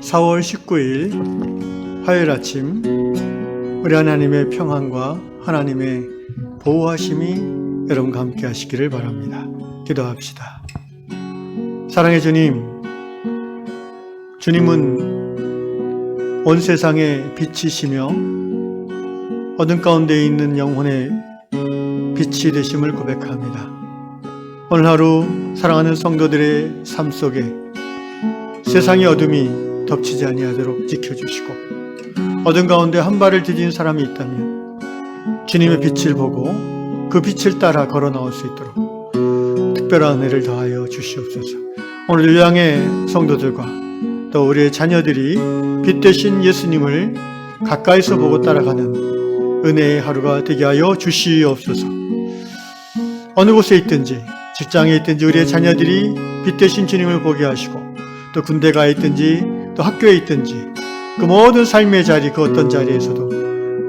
4월 19일 화요일 아침, 우리 하나님의 평안과 하나님의 보호하심이 여러분과 함께 하시기를 바랍니다. 기도합시다. 사랑의 주님, 주님은 온 세상의 빛이시며 어둠 가운데 있는 영혼의 빛이 되심을 고백합니다. 오늘 하루 사랑하는 성도들의 삶 속에 세상의 어둠이 덮치지 아니하도록 지켜주시고, 어둠 가운데 한 발을 디딘 사람이 있다면 주님의 빛을 보고 그 빛을 따라 걸어 나올 수 있도록 특별한 은혜를 더하여 주시옵소서. 오늘 요양의 성도들과 또 우리의 자녀들이 빛 되신 예수님을 가까이서 보고 따라가는 은혜의 하루가 되게 하여 주시옵소서. 어느 곳에 있든지, 직장에 있든지 우리의 자녀들이 빛 되신 주님을 보게 하시고, 또 군대 가 있든지 또 학교에 있든지 그 모든 삶의 자리, 그 어떤 자리에서도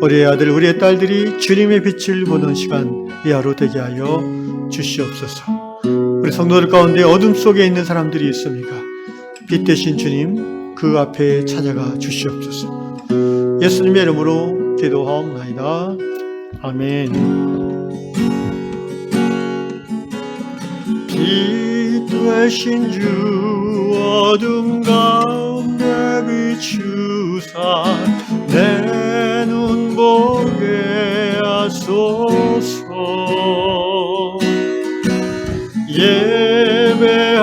우리의 아들, 우리의 딸들이 주님의 빛을 보는 시간, 이 하루 되게 하여 주시옵소서. 우리 성도들 가운데 어둠 속에 있는 사람들이 있습니까? 빛 되신 주님 그 앞에 찾아가 주시옵소서. 예수님의 이름으로 기도하옵나이다. 아멘. 빛 되신 주 어둠 가운데 비추사 내 눈 보게 하소서.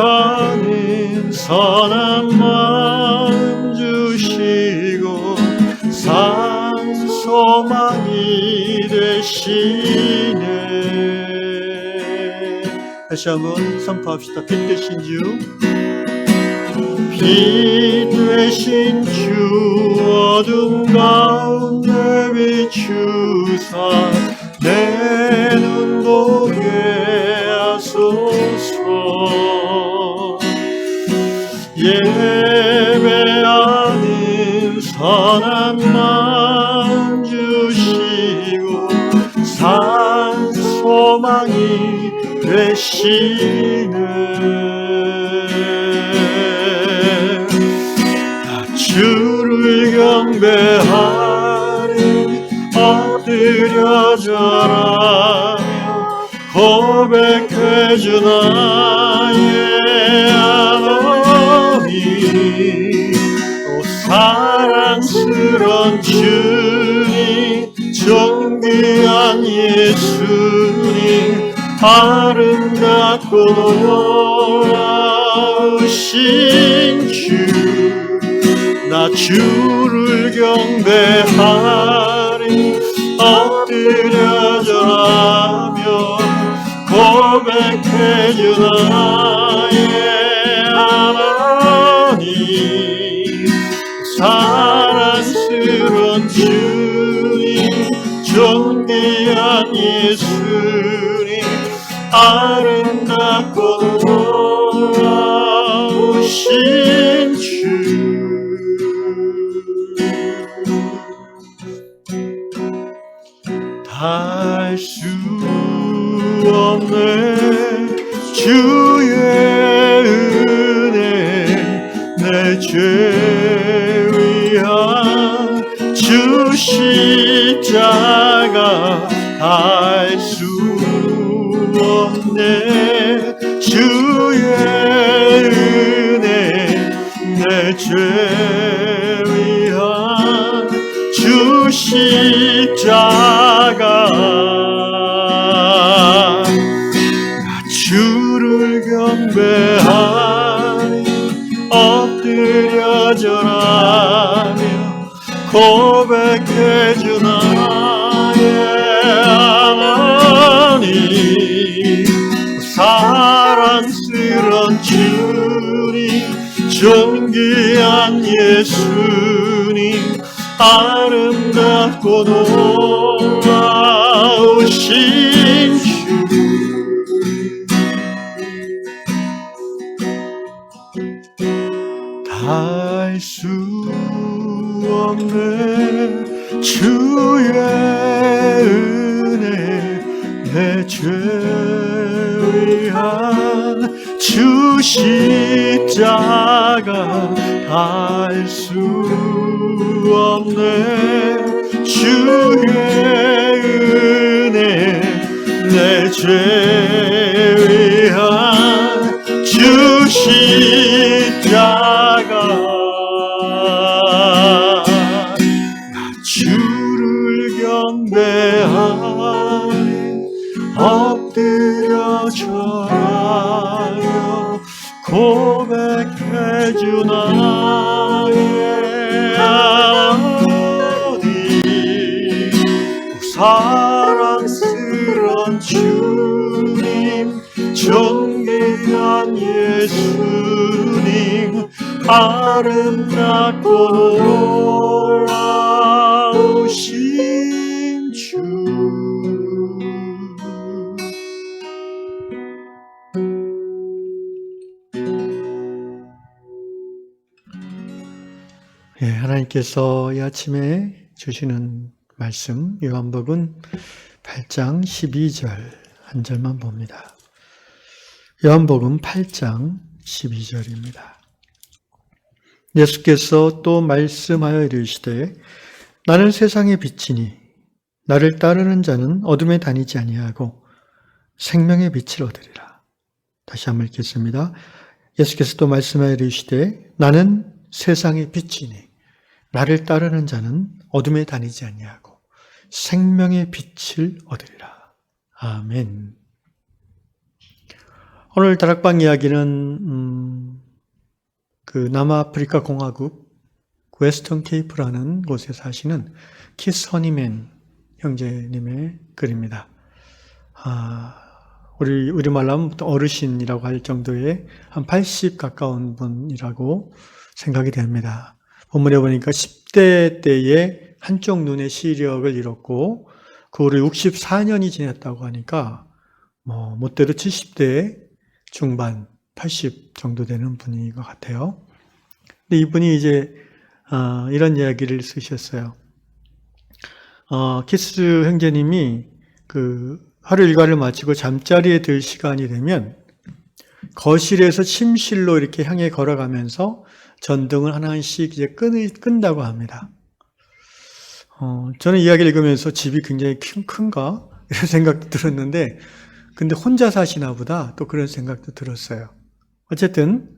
예배하는 선한 마음 주시고 산소망이 되시네. 다시 한번 선포합시다. 빛 되신 주, 빛 되신 주 어둠 가운데 비추사 내 눈 보게 하소서. 예배하는 선한 마음 주시고 산소망이 되시네. 주를 경배하리 엎드려 절하며 고백해 주 나의 하나님. 오 사랑스런 주님, 존귀한 예수님, 아름답고 놀라우신 주, 나 주를 경배하리 엎드려 절하며 고백해 주 나의 하나님. 사랑스러운 주님, 존귀한 예수님, 아름답고 놀라우신 주, 할 수 없네 주의 은혜, 내 죄 위한 주 십자가. 할 수 없네 주의 은혜, 내 죄 위한 주 십자가. 주를 경배하니 엎드려 절하며 고백해 주 나의 하나님. 사랑스런 주님, 존귀한 예수님, 아름답고 놀라우신 주, 할 수 없네 주의 은혜, 내 죄 위한 주 십자가 알 수 없네. 주의 은혜 내 죄 위한 주 십자가 나 주를 경배하니 엎드려 절하며 고백해주 나의 하나님 사랑스런 주님 존귀한 예수님 아름답고 놀라우신 주 하나님께서 이 아침에 주시는 말씀 요한복음 8장 12절 한 절만 봅니다. 요한복음 8장 12절입니다. 예수께서 또 말씀하여 이르시되 나는 세상의 빛이니 나를 따르는 자는 어둠에 다니지 아니하고 생명의 빛을 얻으리라. 다시 한번 읽겠습니다. 예수께서 또 말씀하여 이르시되 나는 세상의 빛이니 나를 따르는 자는 어둠에 다니지 아니하고 생명의 빛을 얻으리라. 아멘. 오늘 다락방 이야기는 그 남아프리카 공화국 웨스턴 케이프라는 곳에 사시는 키스 허니맨 형제님의 글입니다. 우리말로 하면 어르신이라고 할 정도의 한 80 가까운 분이라고 생각이 됩니다. 본문에 보니까 10대 때에 한쪽 눈의 시력을 잃었고 그 후로 64년이 지났다고 하니까 못돼도 70대 중반 80 정도 되는 분인 것 같아요. 근데 이분이 이제 이런 이야기를 쓰셨어요. 키스 형제님이 그 하루 일과를 마치고 잠자리에 들 시간이 되면 거실에서 침실로 이렇게 향해 걸어가면서 전등을 하나씩 이제 끈다고 합니다. 저는 이야기를 읽으면서 집이 굉장히 큰가? 이런 생각도 들었는데, 근데 혼자 사시나 보다 또 그런 생각도 들었어요. 어쨌든,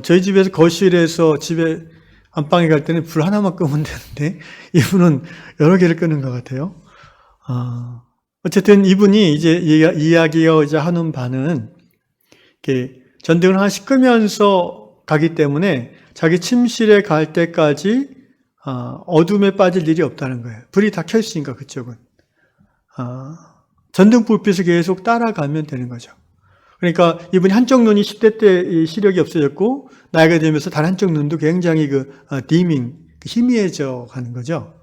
저희 집에서 거실에서 집에 안방에 갈 때는 불 하나만 끄면 되는데, 이분은 여러 개를 끄는 것 같아요. 어쨌든 이분이 이제 이야기하고자 하는 바는, 이렇게 전등을 하나씩 끄면서 가기 때문에 자기 침실에 갈 때까지 어둠에 빠질 일이 없다는 거예요. 불이 다 켜 있으니까 그쪽은. 전등 불빛을 계속 따라가면 되는 거죠. 그러니까 이분이 한쪽 눈이 10대 때 시력이 없어졌고 나이가 들면서 다른 한쪽 눈도 굉장히 디밍, 희미해져 가는 거죠.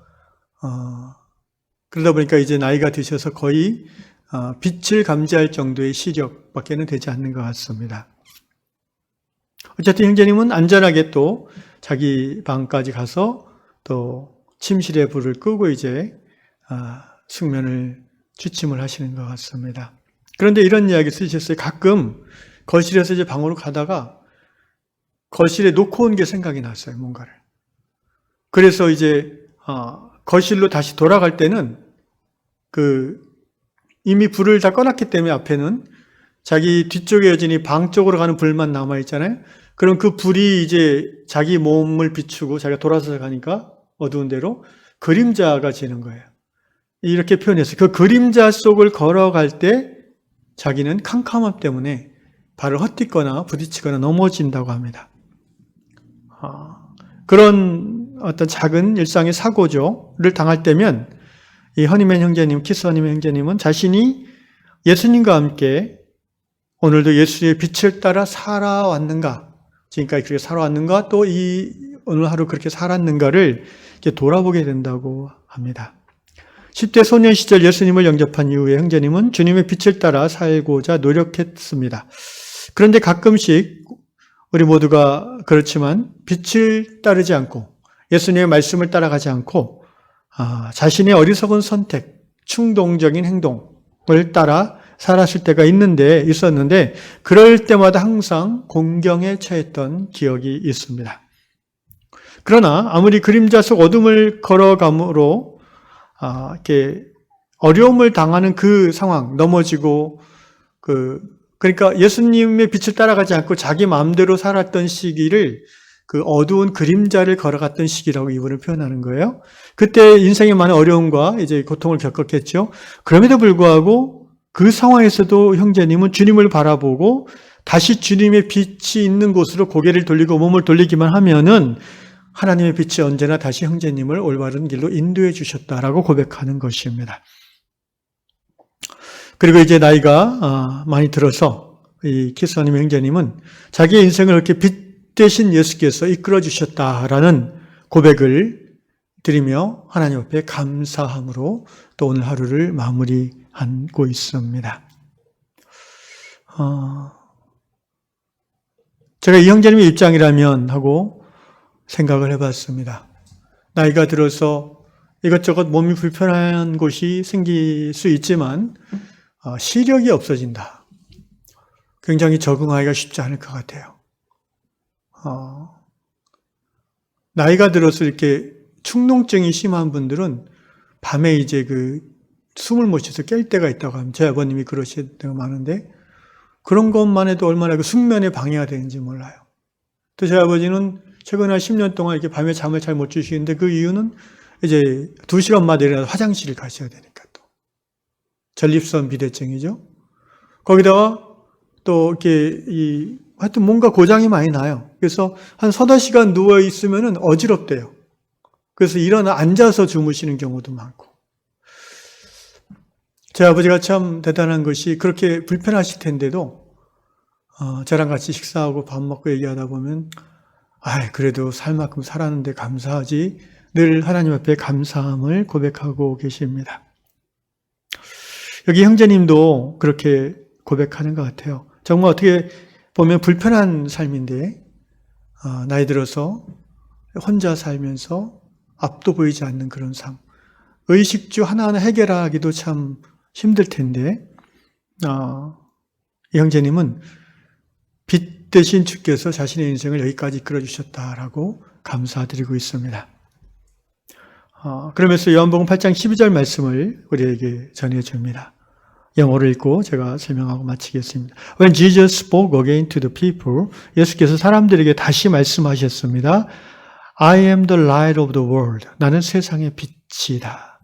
그러다 보니까 이제 나이가 드셔서 거의 빛을 감지할 정도의 시력밖에는 되지 않는 것 같습니다. 어쨌든 형제님은 안전하게 또 자기 방까지 가서 또 침실에 불을 끄고 이제 숙면을 취침을 하시는 것 같습니다. 그런데 이런 이야기 쓰셨어요. 가끔 거실에서 이제 방으로 가다가 거실에 놓고 온 게 생각이 났어요. 뭔가를. 그래서 이제 거실로 다시 돌아갈 때는 이미 불을 다 꺼놨기 때문에 앞에는 자기 뒤쪽에 여전히 방 쪽으로 가는 불만 남아 있잖아요. 그럼 그 불이 이제 자기 몸을 비추고 자기가 돌아서 가니까 어두운 데로 그림자가 지는 거예요. 이렇게 표현했어요. 그 그림자 속을 걸어갈 때 자기는 캄캄함 때문에 발을 헛딛거나 부딪히거나 넘어진다고 합니다. 그런 어떤 작은 일상의 사고를 당할 때면 이 허니맨 형제님, 키스 허니맨 형제님은 자신이 예수님과 함께 오늘도 예수의 빛을 따라 살아왔는가, 지금까지 그렇게 살아왔는가, 또 오늘 하루 그렇게 살았는가를 이렇게 돌아보게 된다고 합니다. 10대 소년 시절 예수님을 영접한 이후에 형제님은 주님의 빛을 따라 살고자 노력했습니다. 그런데 가끔씩 우리 모두가 그렇지만 빛을 따르지 않고 예수님의 말씀을 따라가지 않고 자신의 어리석은 선택, 충동적인 행동을 따라 살았을 때가 있었는데 그럴 때마다 항상 공경에 처했던 기억이 있습니다. 그러나 아무리 그림자 속 어둠을 걸어감으로 이렇게 어려움을 당하는 그 상황, 넘어지고 그러니까 예수님의 빛을 따라가지 않고 자기 마음대로 살았던 시기를 그 어두운 그림자를 걸어갔던 시기라고 이분을 표현하는 거예요. 그때 인생에 많은 어려움과 이제 고통을 겪었겠죠. 그럼에도 불구하고 그 상황에서도 형제님은 주님을 바라보고 다시 주님의 빛이 있는 곳으로 고개를 돌리고 몸을 돌리기만 하면은 하나님의 빛이 언제나 다시 형제님을 올바른 길로 인도해 주셨다라고 고백하는 것입니다. 그리고 이제 나이가 많이 들어서 이 키스하님의 형제님은 자기의 인생을 이렇게 빛 대신 예수께서 이끌어 주셨다라는 고백을 드리며 하나님 앞에 감사함으로 또 오늘 하루를 마무리하고 있습니다. 제가 이 형제님의 입장이라면 하고 생각을 해봤습니다. 나이가 들어서 이것저것 몸이 불편한 곳이 생길 수 있지만 시력이 없어진다. 굉장히 적응하기가 쉽지 않을 것 같아요. 나이가 들어서 이렇게 축농증이 심한 분들은 밤에 이제 숨을 못 쉬어서 깰 때가 있다고 하면 제 아버님이 그러실 때가 많은데 그런 것만 해도 얼마나 숙면에 방해가 되는지 몰라요. 또 제 아버지는 최근 한 10년 동안 이렇게 밤에 잠을 잘 못 주시는데 그 이유는 이제 2시간마다 일어나서 화장실을 가셔야 되니까 또 전립선 비대증이죠. 거기다가 또 이렇게 하여튼 뭔가 고장이 많이 나요. 그래서 한 3-4시간 누워있으면 어지럽대요. 그래서 앉아서 주무시는 경우도 많고. 제 아버지가 참 대단한 것이 그렇게 불편하실 텐데도, 저랑 같이 식사하고 밥 먹고 얘기하다 보면, 그래도 살 만큼 살았는데 감사하지. 늘 하나님 앞에 감사함을 고백하고 계십니다. 여기 형제님도 그렇게 고백하는 것 같아요. 정말 어떻게 보면 불편한 삶인데 나이 들어서 혼자 살면서 앞도 보이지 않는 그런 삶. 의식주 하나하나 해결하기도 참 힘들 텐데 이 형제님은 빛 대신 주께서 자신의 인생을 여기까지 이끌어주셨다라고 감사드리고 있습니다. 그러면서 요한복음 8장 12절 말씀을 우리에게 전해줍니다. 영어를 읽고 제가 설명하고 마치겠습니다. When Jesus spoke again to the people, 예수께서 사람들에게 다시 말씀하셨습니다. I am the light of the world. 나는 세상의 빛이다.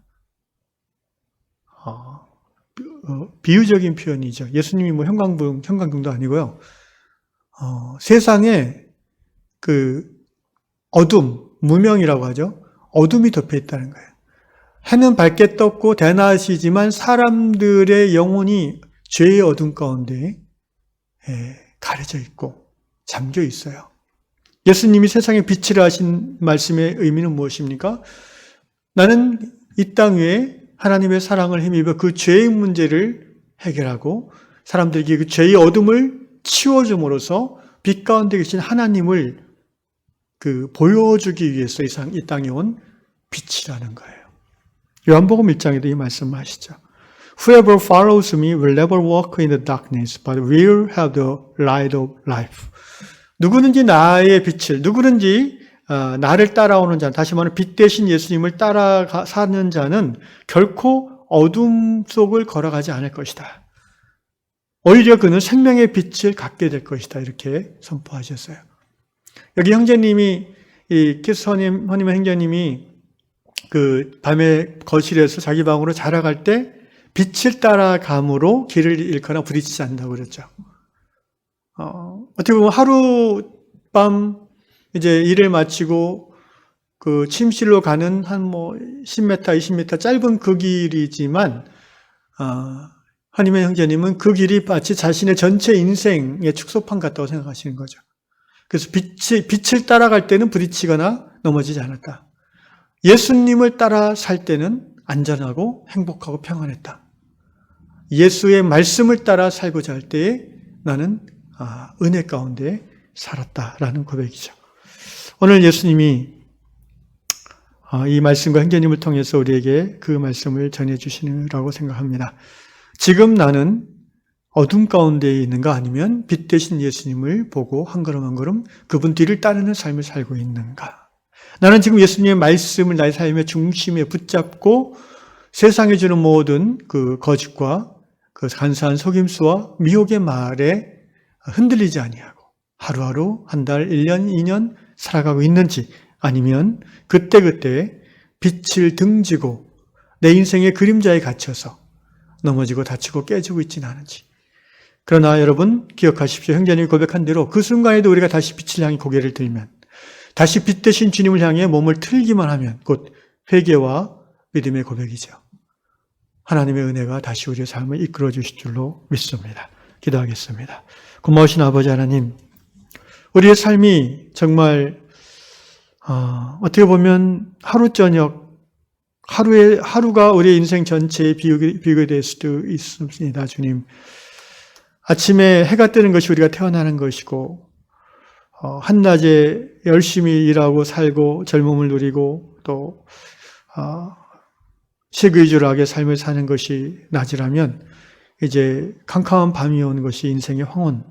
비유적인 표현이죠. 예수님이 형광등도 아니고요. 세상에 어둠, 무명이라고 하죠. 어둠이 덮여 있다는 거예요. 해는 밝게 떴고 대낮이지만 사람들의 영혼이 죄의 어둠 가운데 가려져 있고 잠겨 있어요. 예수님이 세상에 빛이라 하신 말씀의 의미는 무엇입니까? 나는 이 땅 위에 하나님의 사랑을 힘입어 그 죄의 문제를 해결하고 사람들에게 그 죄의 어둠을 치워줌으로써 빛 가운데 계신 하나님을 보여주기 위해서 이 땅에 온 빛이라는 거예요. 요한복음 1장에도 이 말씀을 하시죠. Whoever follows me will never walk in the darkness, but will have the light of life. 누구든지 나의 빛을, 누구든지 나를 따라오는 자, 다시 말하면 빛 대신 예수님을 따라 사는 자는 결코 어둠 속을 걸어가지 않을 것이다. 오히려 그는 생명의 빛을 갖게 될 것이다. 이렇게 선포하셨어요. 여기 형제님이, 이 키스헌님의 형제님이 밤에 거실에서 자기 방으로 자라갈 때 빛을 따라감으로 길을 잃거나 부딪히지 않는다고 그랬죠. 어떻게 보면 하룻밤 이제 일을 마치고 침실로 가는 한 10m, 20m 짧은 그 길이지만, 하나님의 형제님은 그 길이 마치 자신의 전체 인생의 축소판 같다고 생각하시는 거죠. 그래서 빛을 따라갈 때는 부딪히거나 넘어지지 않았다. 예수님을 따라 살 때는 안전하고 행복하고 평안했다. 예수의 말씀을 따라 살고자 할 때에 나는 은혜 가운데 살았다라는 고백이죠. 오늘 예수님이 이 말씀과 형제님을 통해서 우리에게 그 말씀을 전해주시느라고 생각합니다. 지금 나는 어둠 가운데 있는가 아니면 빛 대신 예수님을 보고 한 걸음 한 걸음 그분 뒤를 따르는 삶을 살고 있는가? 나는 지금 예수님의 말씀을 나의 삶의 중심에 붙잡고 세상에 주는 모든 그 거짓과 그 간사한 속임수와 미혹의 말에 흔들리지 아니하고 하루하루 한 달, 1년, 2년 살아가고 있는지 아니면 그때그때 빛을 등지고 내 인생의 그림자에 갇혀서 넘어지고 다치고 깨지고 있지는 않은지. 그러나 여러분 기억하십시오. 형제님이 고백한 대로 그 순간에도 우리가 다시 빛을 향해 고개를 들면 다시 빛 대신 주님을 향해 몸을 틀기만 하면 곧 회개와 믿음의 고백이죠. 하나님의 은혜가 다시 우리의 삶을 이끌어 주실 줄로 믿습니다. 기도하겠습니다. 고마우신 아버지 하나님, 우리의 삶이 정말 어떻게 보면 하루 저녁, 하루가 우리의 인생 전체에 비교될 수도 있습니다. 주님, 아침에 해가 뜨는 것이 우리가 태어나는 것이고 한낮에 열심히 일하고 살고 젊음을 누리고 또 식의주락의 삶을 사는 것이 낮이라면 이제 캄캄한 밤이 오는 것이 인생의 황혼,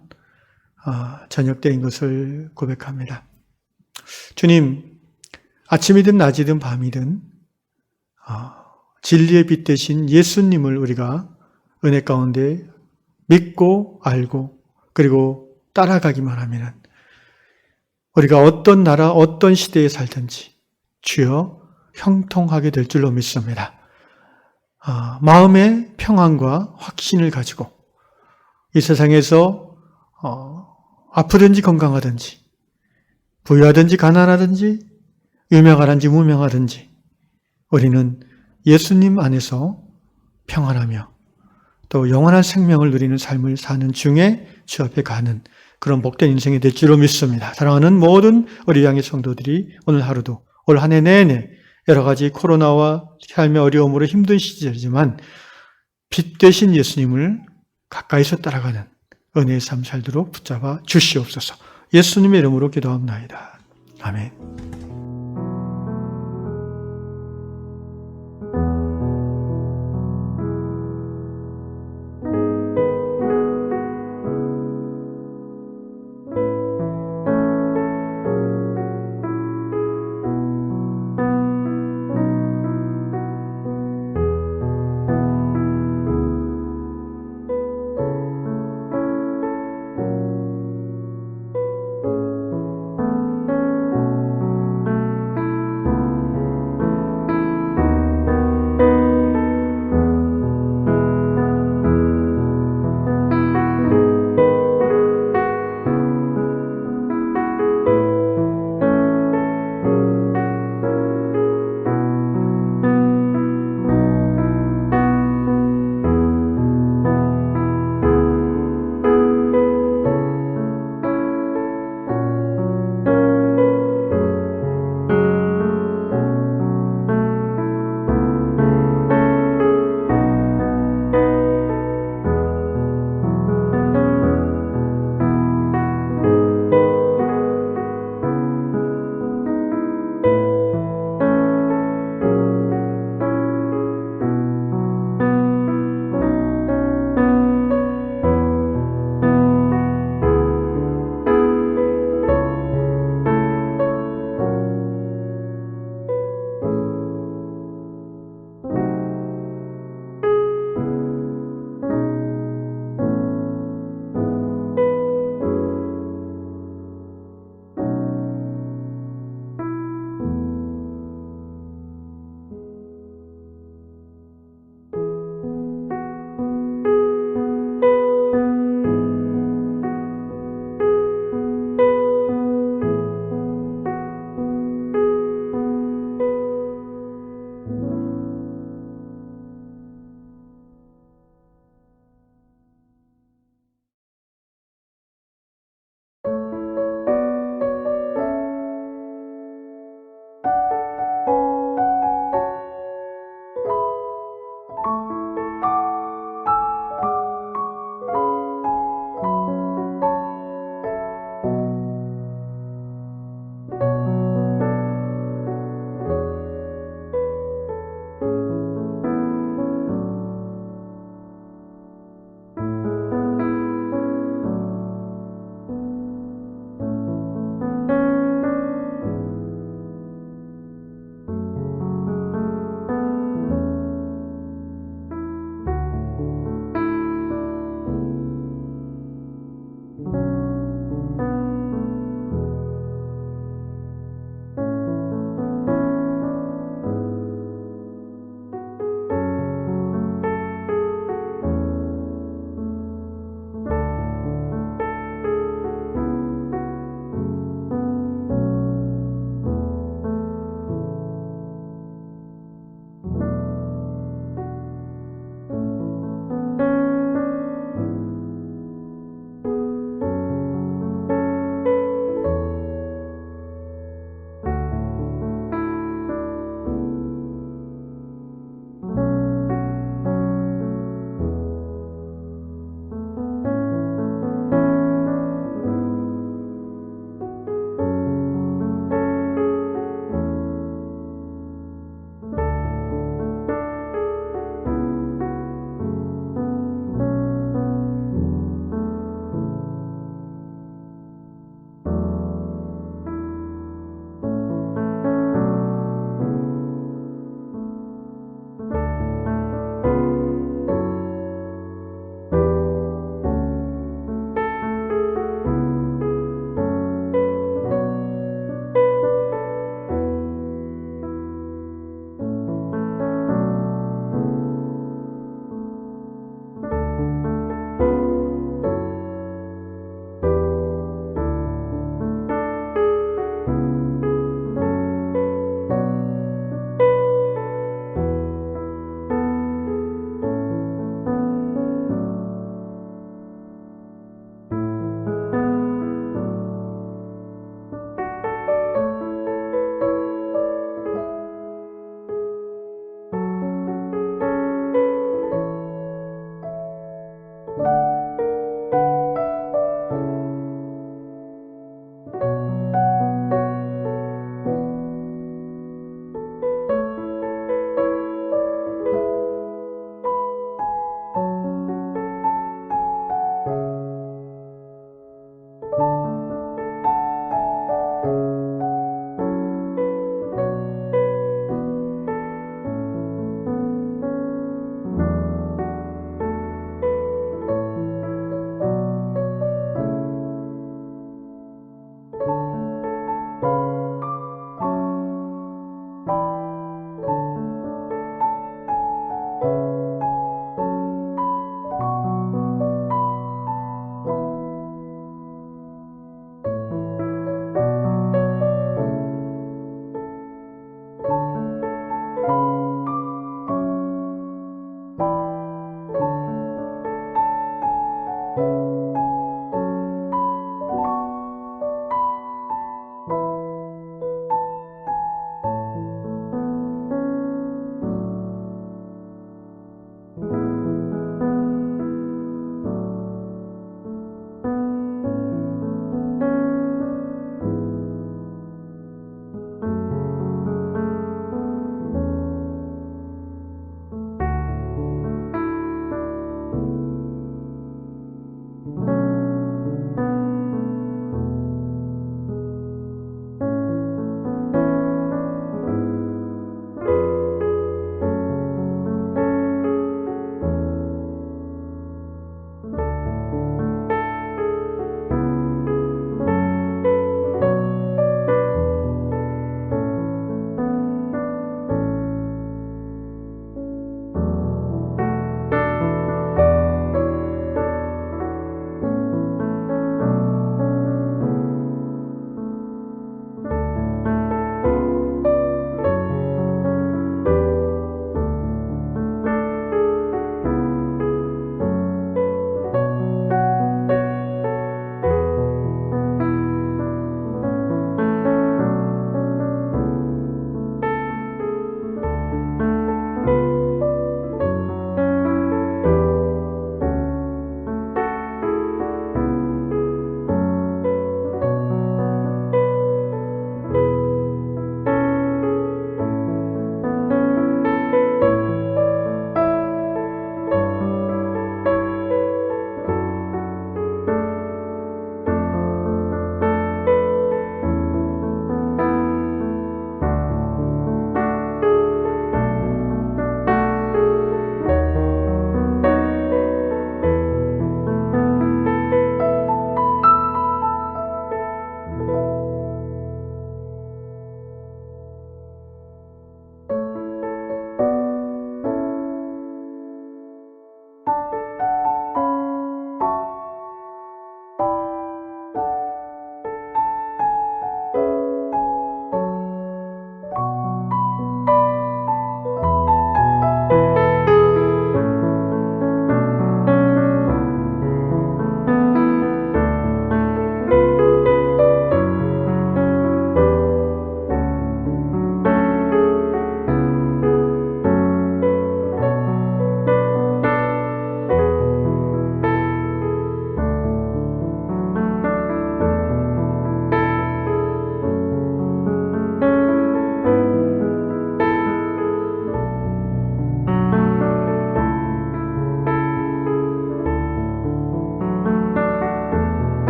저녁 때인 것을 고백합니다. 주님, 아침이든 낮이든 밤이든 진리의 빛 대신 예수님을 우리가 은혜 가운데 믿고 알고 그리고 따라가기만 하면 우리가 어떤 나라, 어떤 시대에 살든지 주여 형통하게 될 줄로 믿습니다. 마음의 평안과 확신을 가지고 이 세상에서 아프든지 건강하든지 부유하든지 가난하든지 유명하든지 무명하든지 우리는 예수님 안에서 평안하며 또 영원한 생명을 누리는 삶을 사는 중에 주 앞에 가는 그런 복된 인생이 될 줄로 믿습니다. 사랑하는 모든 우리 양의 성도들이 오늘 하루도 올 한 해 내내 여러 가지 코로나와 삶의 어려움으로 힘든 시절이지만 빛 대신 예수님을 가까이서 따라가는 은혜의 삶 살도록 붙잡아 주시옵소서. 예수님의 이름으로 기도합나이다. 아멘.